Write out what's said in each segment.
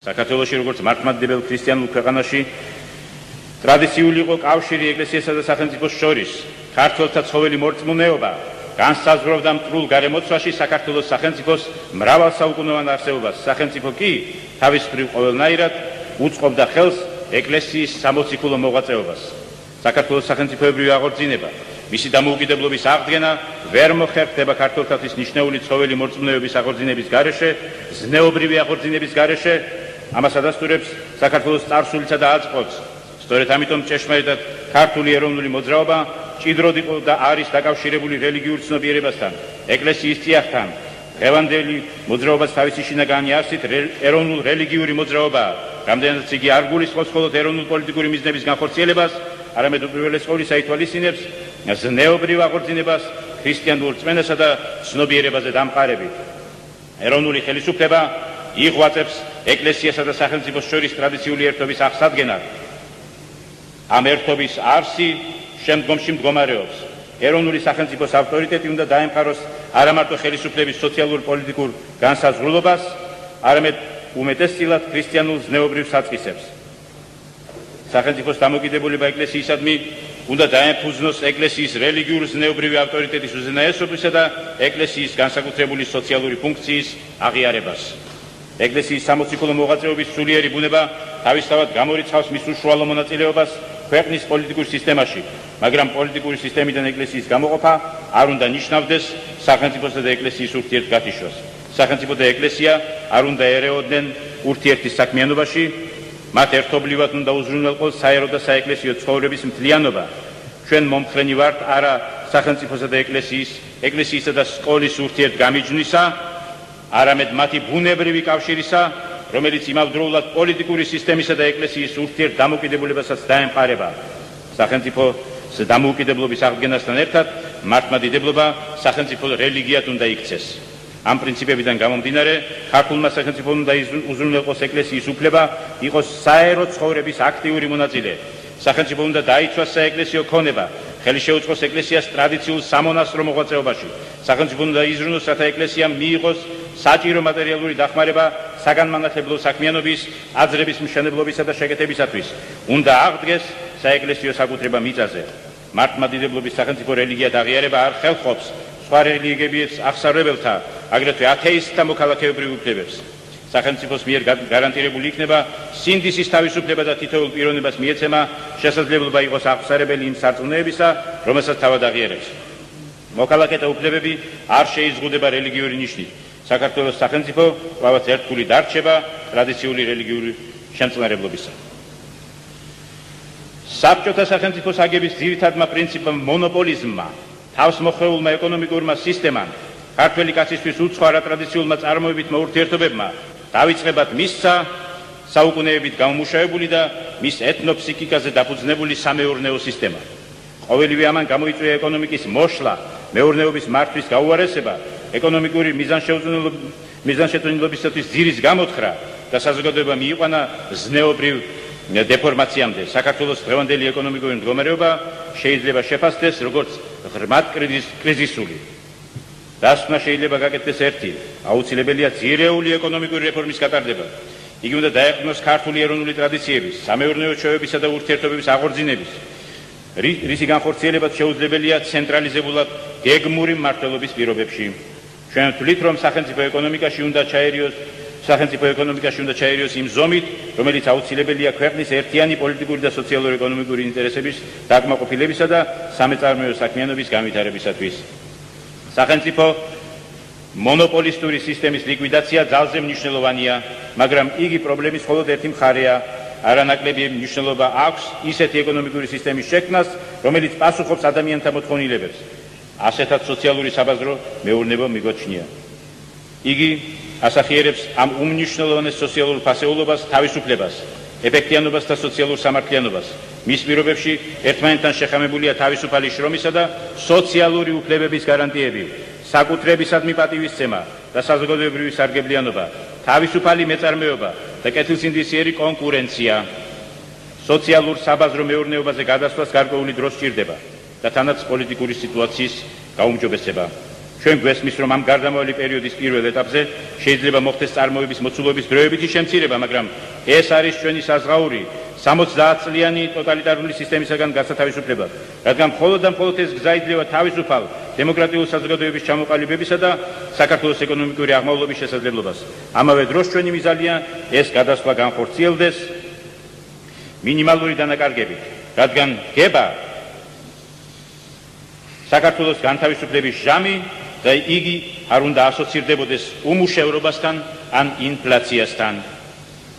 საქართველოში როგორც მართლმადიდებელ ქრისტიანულ ქვეყანაში ტრადიციული იყო კავშირი ეკლესიასა და სახელმწიფოს შორის, ქართველთა ცხოველი მორწმუნეობა განსაზღვრავდა მტრულ გარემოცვაში საქართველოს სახელმწიფოს მრავალსაუკუნოვან არსებობას. სახელმწიფო კი თავის მხრივ ყოველნაირად უწყობდა ხელს ეკლესიის სამოციქულო მოღვაწეობას. საქართველოს სახელმწიფოებრივი აღორძინება, მისი დამოუკიდებლობის აღდგენა ვერ მოხერხდება ქართველთათვის ნიშნეული ცხოველი მორწმუნეობის აღორძინების გარეშე, ზნეობრივი აღორძინების გარეშე, ამას ადასტურებს საქართველოს წარსულისა და აწყობს. სწორედ ამიტომ ჭეშმარიტად ქართული ეროვნული მოძრაობა ჭიდროდ იყო და არის დაკავშირებული რელიგიურ ცნობიერებასთან, ეკლესიის წიაღთან. დღევანდელი მოძრაობას თავისი შინაგანი არსით ეროვნულ რელიგიური მოძრაობაა, რამდენადაც იგი არ გულისხმობს მხოლოდ ეროვნულ პოლიტიკური მიზნების განხორციელებას, არამედ უპირველეს ყოვლისა ითვალისწინებს ზნეობრივ აღორძინებას ქრისტიანულ რწმენასა და ცნობიერებაზე დამყარებით. ეროვნული ხელისუფლება იღვაწებს ეკლესიასა და სახელმწიფოს შორის ტრადიციული ერთობის აღსადგენად. ამ ერთობის არსი შემდგომში მდგომარეობს. ეროვნული სახელმწიფოს ავტორიტეტი უნდა დაემყაროს არა მარტო ხელისუფლების სოციალურ-პოლიტიკურ განსაზღვრულობას, არამედ უმეტესწილად ქრისტიანულ ზნეობრივ საწყისებს. სახელმწიფოს დამოკიდებულება ეკლესიისადმი უნდა დაემფუძნოს ეკლესიის რელიგიურ ზნეობრივი ავტორიტეტის უზენაესობისა და ეკლესიის განსაკუთრებული სოციალური ფუნქციის აღიარებას. ეკლესიის სამოციქულო მოღვაწეობის სულიერი ბუნება თავისთავად გამორიცხავს მის უშუალო მონაწილეობას ქვეყნის პოლიტიკურ სისტემაში, მაგრამ პოლიტიკური სისტემიდან ეკლესიის გამოყოფა არ უნდა ნიშნავდეს სახელმწიფოსა და ეკლესიის ურთიერთგათიშვას. სახელმწიფო და ეკლესია არ უნდა ერეოდნენ ურთიერთის საქმიანობაში, მათ ერთობლივად უნდა უზრუნველყოს საერო და საეკლესიო ცხოვრების მთლიანობა. ჩვენ მომხრენი ვართ არა სახელმწიფოსა და ეკლესიისა და სკოლის ურთიერთგამიჯვნისა, არამედ მათი ბუნებრივი კავშირისა, რომელიც იმავდროულად პოლიტიკური სისტემისა და ეკლესიის ურთიერთდამოკიდებულებასაც დაემყარება. სახელმწიფოს დამოუკიდებლობის აღდგენასთან ერთად მართლმადიდებლობა სახელმწიფო რელიგიად უნდა იქცეს. ამ პრინციპებიდან გამომდინარე, ქართულმა სახელმწიფომ უნდა უზრუნველყოს ეკლესიის უფლება იყოს საერო ცხოვრების აქტიური მონაწილე. სახელმწიფო უნდა დაიცვას საეკლესიო ქონება, ხელი შეუწყოს ეკლესიას ტრადიციულ სამონასტრო მოღვაწეობაში. სახელმწიფო უნდა იზრუნოს, რათა ეკლესიამ მიიღოს საჭირო მატერიალური დახმარება საგანმანათლებლო საქმიანობის, აზრების მშენებლობისა და შეკეთებისათვის. უნდა აღდგეს საეკლესიო საკუთრება მიწაზე. მართლმადიდებლობის სახელმწიფო რელიგიად აღიარება არ ხელყოფს სხვა რელიგიების აღსარებელთა, აგრეთვე ათეისტთა მოქალაქეებრივ უფლებებს. სახელმწიფოს მიერ გარანტირებული იქნება სინდისის თავისუფლება და თითოეულ პიროვნებას მიეცემა შესაძლებლობა იყოს აღსარებელი იმ სარწმუნოებისა, რომელსაც თავად აღიარებს. მოქალაქეთა უფლებები არ შეიზღუდება რელიგიური ნიშნით. საქართველოს სახელმწიფო კვლავაც ერთგული დარჩება ტრადიციული რელიგიური შემწყნარებლობისა. საბჭოთა სახელმწიფოს აგების ძირითადმა პრინციპმა მონოპოლიზმმა, თავს მოხვეულმა ეკონომიკურმა სისტემამ, ქართველი კაცისთვის უცხო არატრადიციულმა წარმოებითმა ურთიერთობებმა დავიწყებად მისცა საუკუნეებით გამომუშავებული და მის ეთნოფსიქიკაზე დაფუძნებული სამეურნეო სისტემა. ყოველივე ამან გამოიწვია ეკონომიკის მოშლა, მეურნეობის მართვის გაუარესება, ეკონომიკური მიზანშეწონილობისათვის ძირის გამოთხრა და საზოგადოება მიიყვანა ზნეობრივ დეფორმაციამდე. საქართველოს დღევანდელი ეკონომიკური მდგომარეობა შეიძლება შეფასდეს როგორც ღრმად კრიზისული. დასკვნა შეიძლება გაკეთდეს ერთი, აუცილებელია ძირეული ეკონომიკური რეფორმის გატარდება. იგი უნდა დაეყრდნოს ქართული ეროვნული ტრადიციების, სამეურნეო ჩვევებისა და ურთიერთობების აღორძინების, რისი განხორციელებაც შეუძლებელია ცენტრალიზებულად გეგმური მმართველობის პირობებში. ჩვენ ვთვლით, რომ სახელმწიფო ეკონომიკაში უნდა ჩაერიოს იმ ზომით, რომელიც აუცილებელია ქვეყნის ერთიანი პოლიტიკური და სოციალურ-ეკონომიკური ინტერესების დაკმაყოფილებისა და სამეწარმეო საქმიანობის განვითარებისათვის. სახელმწიფო მონოპოლისტური სისტემის ლიკვიდაცია ძალზე მნიშვნელოვანია, მაგრამ იგი პრობლემის მხოლოდ ერთი მხარეა. არანაკლები მნიშვნელობა აქვს ისეთი ეკონომიკური სისტემის შექმნას, რომელიც პასუხობს ადამიანთა მოთხოვნილებებს. ასეთად სოციალური საბაზრო მეურნეობა მიგოჩნია. იგი ასახიერებს ამ უმნიშვნელოვანეს სოციალურ ფასეულობას, თავისუფლებას, ეფექტიანობას და სოციალურ სამართლიანობას. მის პირობებში ერთმანეთთან შეხამებულია თავისუფალი შრომისა და სოციალური უფლებების გარანტიები, საკუთრებისადმი პატივისცემა და საზოგადოებრივი სარგებლიანობა, თავისუფალი მეწარმეობა და კეთილსინდისიერი კონკურენცია. სოციალურ საბაზრო მეურნეობაზე გადასვლას გარკვეული დრო სჭირდება და თანაც პოლიტიკური სიტუაციის გაუმჯობესება. ჩვენ გვესმის, რომ ამ გარდამავალი პერიოდის პირველ ეტაპზე შეიძლება მოხდეს წარმოების მოცულობის დროებითი შემცირება, მაგრამ ეს არის ჩვენი საზღაური 70 წლიანი ტოტალიტარული სისტემისაგან გასათავისუფლებლად, რადგან მხოლოდ და მხოლოდ ეს გზა იძლევა თავისუფალ დემოკრატიული საზოგადოების ჩამოყალიბებისა და საქართველოს ეკონომიკური აღმავლობის შესაძლებლობას. ამავე დროს ჩვენი მიზანია ეს გადასვლა განხორციელდეს მინიმალური დანაკარგებით, რადგან გება საქართველოს განთავისუფლების ჟამი და იგი არ უნდა ასოცირდებოდეს უმუშევრობასთან ან ინფლაციასთან.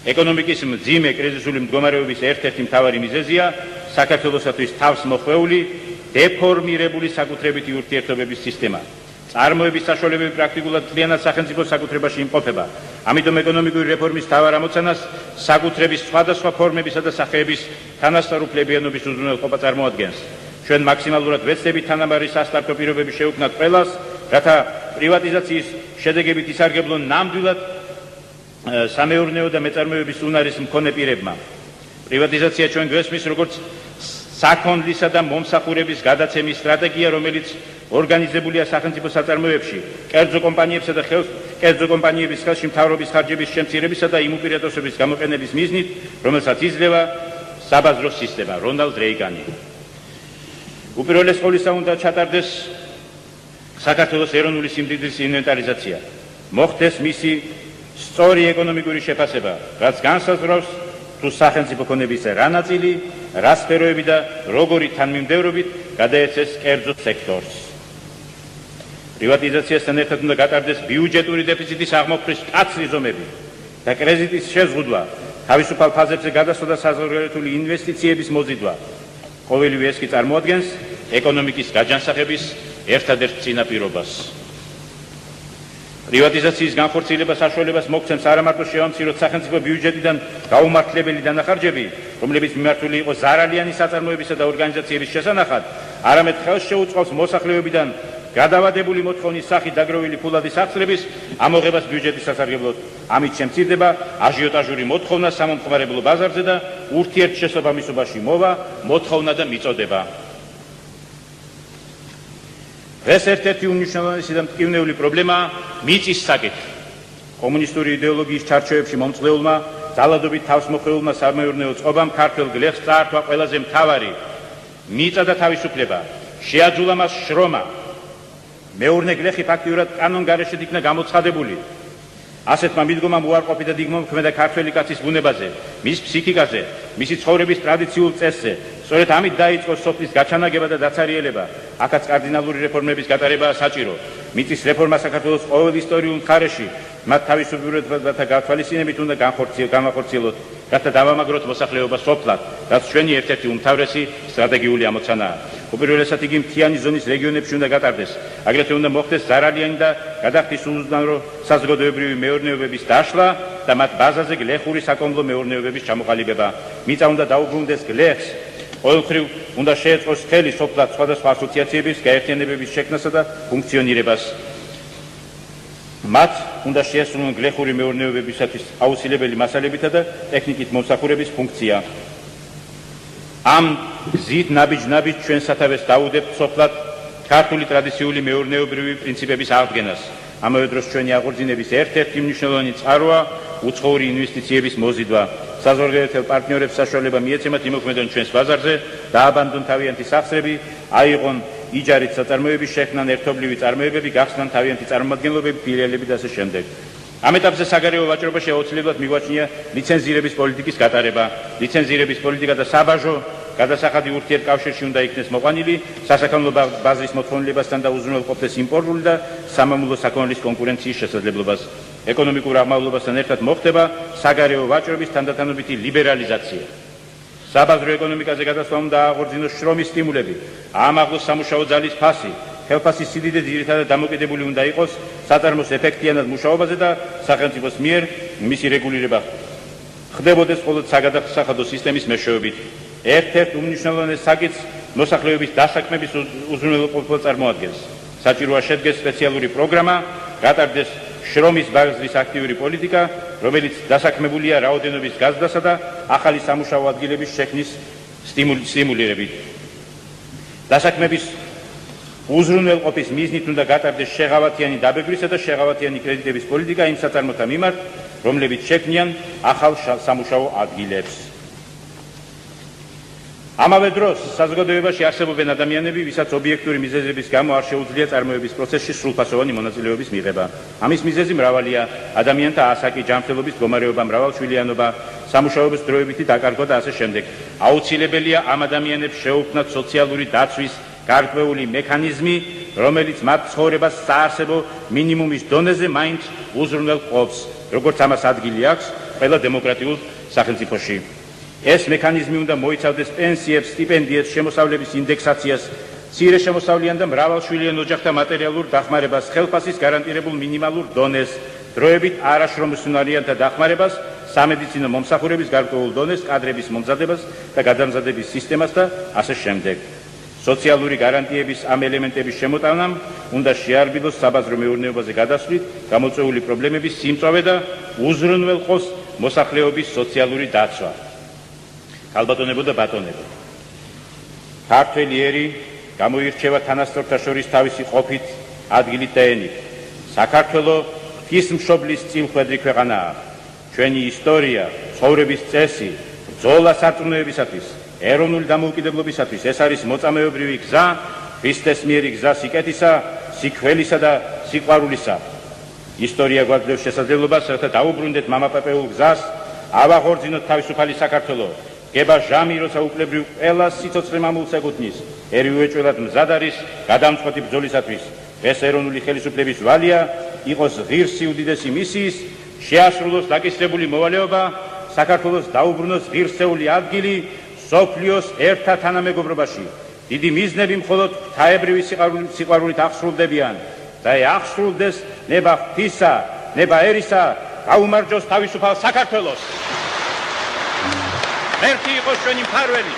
ეკონომიკის მძიმე კრიზისული მდგომარეობის ერთ-ერთი მთავარი მიზეზია საქართველოსათვის თავს მოხვეული დეფორმირებული საკუთრებითი ურთიერთობების სისტემა. წარმოების საშუალებები პრაქტიკულად მთლიანად სახელმწიფოს საკუთრებაში იმყოფება. ამიტომ ეკონომიკური რეფორმის მთავარ ამოცანას საკუთრების სხვადასხვა ფორმებისა და სახეების თანასწორუფლებიანობის უზრუნველყოფა წარმოადგენს. ჩვენ მაქსიმალურად ვეცდებით თანაბარი სასტარტო პირობები შევქმნათ ყველას, რათა პრივატიზაციის შედეგებით ისარგებლონ ნამდვილად სამეურნეო და მეწარმოების უნარის მქონე პირებმა. პრივატიზაცია ჩვენ გვესმის როგორც საქონლისა და მომსახურების გადაცემის სტრატეგია, რომელიც ორგანიზებულია სახელმწიფო საწარმოებში, კერძო კომპანიების ხელში მთავრობის ხარჯების შემცირებისა და იმ უპირატესობის გამოყენების მიზნით, რომელსაც იძლევა საბაზრო სისტემა. რონალდ რეიგანი. უპირველეს ყოვლისა უნდა ჩატარდეს საქართველოს ეროვნული სიმდიდრის ინვენტარიზაცია. მოხდეს მისი სწორი ეკონომიკური შეფასება, რაც განსაზღვრავს თუ სახელმწიფო ქონების რა ნაწილი, რა სფეროები და როგორი თანმიმდევრობით გადაეცეს კერძო სექტორს. პრივატიზაციასთან ერთად უნდა გატარდეს ბიუჯეტური დეფიციტის აღმოფხრის მკაცრი ზომები და კრედიტის შეზღუდვა, თავისუფალ ფაზებზე გადასვლა და საზღვარგარეთული ინვესტიციების მოზიდვა. ყოველივე ეს კი წარმოადგენს ეკონომიკის გაჯანსაღების ერთადერთ წინაპირობას. პრივატიზაციის განხორციელება საშუალებას მოგცემს არა მარტო შევამციროთ სახელმწიფო ბიუჯეტიდან გაუმართლებელი დანახარჯები, რომლებიც მიმართული იყო ზარალიანი საწარმოებისა და ორგანიზაციების შესანახად, არამედ ხელს შეუწყობს მოსახლეობიდან გადავადებული მოთხოვნის სახით დაგროვილი ფულადის აღწრების ამოღებას ბიუჯეტის სასარგებლოდ. ამით შემცირდება აჟიოტაჟური მოთხოვნა სამომხმარებლო ბაზარზე და ურთიერთშესაბამისობაში მოვა მოთხოვნა და მიწოდება. ეს ერთ-ერთი უმნიშვნელოვანესი და მტკივნეული პრობლემაა მიწის საკითხი. კომუნისტური იდეოლოგიის ჩარჩოებში მომწყდეულმა ძალადობით თავსმოხვეულმა სამეურნეო წყობამ ქართველ გლეხს წაართვა ყველაზე მთავარი მიწა და თავისუფლება. შეაძულა მას შრომა. მეურნე გლეხი ფაქტიურად კანონგარეშედ იქნა გამოცხადებული. ასეთმა მიდგომამ უარყოფი და დგმომქმედა ქართველი კაცის ბუნებაზე, მის ფსიქიკაზე, მისი ცხოვრების ტრადიციულ წესზე. სწორედ ამით დაიწყო სოფლის გაჩანაგება და დაცარიელება. აქაც კარდინალური რეფორმების გატარებაა საჭირო. მიწის რეფორმა საქართველოს ყოველ ისტორიულ მხარეში მათ თავისუფლებათა გათვალისწინებით უნდა განახორციელოთ, რათა დავამაგროთ მოსახლეობა სოფლად, რაც ჩვენი ერთ-ერთი უმთავრესი სტრატეგიული ამოცანაა. უპირველესად იგი მთიანი ზონის რეგიონებში უნდა გატარდეს. აგრეთვე უნდა მოხდეს ზარალიანი და გადახდის უზნარო საზოგადოებრივი მეურნეობების დაშლა და მათ ბაზაზე გლეხური საკონლო მეურნეობების ჩამოყალიბება. მიწა უნდა დაუბრუნდეს გლეხს. ყოველმხრივ უნდა შეეწყოს ხელი სოფლად სხვადასხვა ასოციაციების გაერთიანებების შექმნასა და ფუნქციონირებას. მათ უნდა შეესრულონ გლეხური მეურნეობებისათვის აუცილებელი მასალებითა და ტექნიკით მომსახურების ფუნქცია. ამ გზით ნაბიჯ-ნაბიჯ ჩვენ სათავეს დაუდებთ სოფლად ქართული ტრადიციული მეურნეობრივი პრინციპების აღდგენას. ამავე დროს ჩვენი აღორძინების ერთ-ერთი მნიშვნელოვანი წყაროა უცხოური ინვესტიციების მოზიდვა. საზღვარგარეთელ პარტნიორებს საშუალება მიეცემათ იმოქმედონ ჩვენს ბაზარზე, დააბანდონ თავიანთი სახსრები, აიღონ იჯარით საწარმოების შექმნან ერთობლივი წარმოებები, გახსნან თავიანთი წარმომადგენლობები, ფილიალები და ასე შემდეგ. ამ ეტაპზე საგარეო ვაჭრობაში აუცილებლად მიგვაჩნია ლიცენზირების პოლიტიკის გატარება. ლიცენზირების პოლიტიკა და საბაჟო გადასახადი ურთიერთკავშირში უნდა იქნეს მოყვანილი სასაქონლო ბაზრის მოთხოვნილებასთან და უზრუნველყოფდეს იმპორტული და სამამულო საქონლის კონკურენციის შესაძლებლობას. ეკონომიკურ აღმავლობასთან ერთად მოხდება საგარეო ვაჭრობის თანდათანობითი ლიბერალიზაცია. საბაზრო ეკონომიკაზე გადასვლა უნდა აღორძინოს შრომის სტიმულები, აამაღლოს სამუშაო ძალის ფასი, ხელფასის სიდიდე ძირითადად დამოკიდებული უნდა იყოს საწარმოს ეფექტიანად მუშაობაზე და სახელმწიფოს მიერ მისი რეგულირება ხდებოდეს მხოლოდ საგადასახადო სისტემის მეშვეობით. ერთ-ერთ უმნიშვნელოვანეს საკითხს მოსახლეობის დასაქმების უზრუნველყოფა წარმოადგენს. საჭიროა შედგეს სპეციალური პროგრამა, გატარდეს შრომის ბაზრის აქტიური პოლიტიკა, რომელიც დასაქმებულია რაოდენობის გაზრდასა და ახალი სამუშაო ადგილების შექმნის სტიმულირებით. დასაქმების უზრუნველყოფის მიზნით უნდა გატარდეს შეღავათიანი დაბეგვისა და შეღავათიანი კრედიტების პოლიტიკა იმ საწარმოთა მიმართ, რომლებიც შექმნიან ახალ სამუშაო ადგილებს. ამავე დროს საზოგადოებაში არსებობენ ადამიანები, ვისაც ობიექტური მიზეზების გამო არ შეუძლია წარმოების პროცესში სრულფასოვანი მონაწილეობის მიღება. ამის მიზეზი მრავალია: ადამიანთა ასაკი, ჯანმრთელობის მდგომარეობა, მრავალშვილიანობა, სამუშაოების დროებითი დაკარგვა და ასე შემდეგ. აუცილებელია ამ ადამიანებს შეუქმნათ სოციალური დაცვის გარკვეული მექანიზმი, რომელიც მათ ცხოვრებას საარსებო მინიმუმის დონეზე მაინც უზრუნველყოფს, როგორც ამას ადგილი აქვს ყველა დემოკრატიულ სახელმწიფოში. ეს მექანიზმი უნდა მოიცავდეს პენსიებს, სტიპენდიებს, შემოსავლების ინდექსაციას, მცირე შემოსავლიან და მრავალშვილიან ოჯახთა მატერიალურ დახმარებას, ხელფასის გარანტირებულ მინიმალურ დონეს, დროებით არაშრომისუნარიანთა დახმარებას, სამედიცინო მომსახურების გარკვეულ დონეს, კადრების მომზადებას და გადამზადების სისტემას და ასე შემდეგ. სოციალური გარანტიების ამ ელემენტების შემოტანამ უნდა შეარბილოს საბაზრო მეურნეობაზე გადასვლით გამოწვეული პრობლემების სიმწვავე და უზრუნველყოს მოსახლეობის სოციალური დაცვა. ქალბატონებო და ბატონებო, ქართველი ერი გამოირჩევა თანასწორთა შორის თავისი ყოფით, ადგილით და ენით. საქართველო ღვთისმშობლის წილხვედრი ქვეყანაა. ჩვენი ისტორია, ცხოვრების წესი, ბრძოლა სარწმუნოებისათვის, ეროვნული დამოუკიდებლობისათვის ეს არის მოწამეობრივი გზა, ქრისტეს მიერი გზა სიკეთისა, სიკვდილისა და სიყვარულისა. ისტორია გვაძლევს შესაძლებლობას, რათა დაუბრუნდეთ მამაპაპეულ გზას, ავაღორძინოთ თავისუფალი საქართველო. გება ჟამი, როცა უკლებრივ ყველა სიცოცხლე მამულს ეკუთვნის, ერი უეჭველად მზად არის გადამწყვეტი ბრძოლისათვის. ეს ეროვნული ხელისუფლების ვალია იყოს ღირსი უდიდესი მისიის, შეასრულოს დაკისრებული მოვალეობა, საქართველოს დაუბრუნოს ღირსეული ადგილი სოფლიოს ერთად თანამეგობრობაში. დიდი მიზნები მხოლოდ ღვთაებრივი სიყვარულით აღსრულდებიან და აღსრულდეს ნება ღვთისა, ნება ერისა, გაუმარჯოს თავისუფალ საქართველოს. ერთი იყოს ჩვენი მფარველი.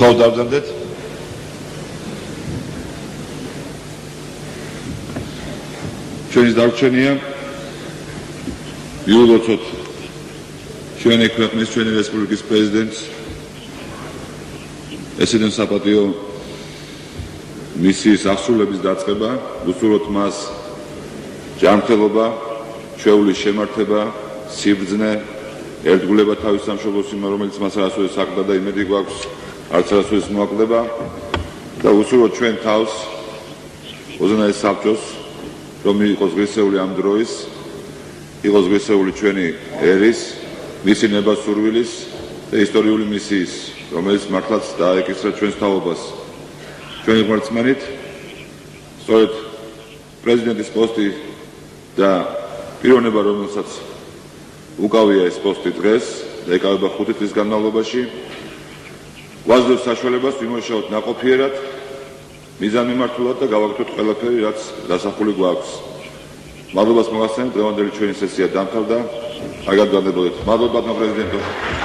თვალ დავზანდეთ. ჩვენი დარჩენია მიულოცოთ ჩვენი ქვეყნის, ჩვენი რესპუბლიკის პრეზიდენტს, ესედან საპატიო მისიის აღსრულების დაწყება, უსურვოთ მას ჯანმრთელობა, ჩვეულის შემართება, სიბრძნე, ერთგულება თავის სამშობლოს იმ, რომელიც მას არასოდეს აკლდა და იმედი გვაქვს არც არასოდეს მოაკლდება და უსურვოთ ჩვენ თავს უზენაეს საბჭოს, რომ იყოს ღირსეული ამ დროის, იყოს ღირსეული ჩვენი ერის, მისი ნებასურვილის და ისტორიული მისიის, რომელიც მართლაც დაეკისრა ჩვენს თაობას. ჩვენი ღმერთსმენით, სწორედ პრეზიდენტის პოსტი და პიროვნება, რომელსაც უკავია ეს პოსტი დღეს და ეკავება 5 წლის განმავლობაში, გვაძლევს საშუალებას ვიმუშაოთ ნაყოფიერად, მიზანმიმართულად და გავაკეთოთ ყველაფერი, რაც დასახული გვაქვს. მადლობას მოგახსენებთ, დღევანდელი ჩვენი სესია დამთავრდა. კარგად განდებოდეთ. მადლობა, ბატონო პრეზიდენტო.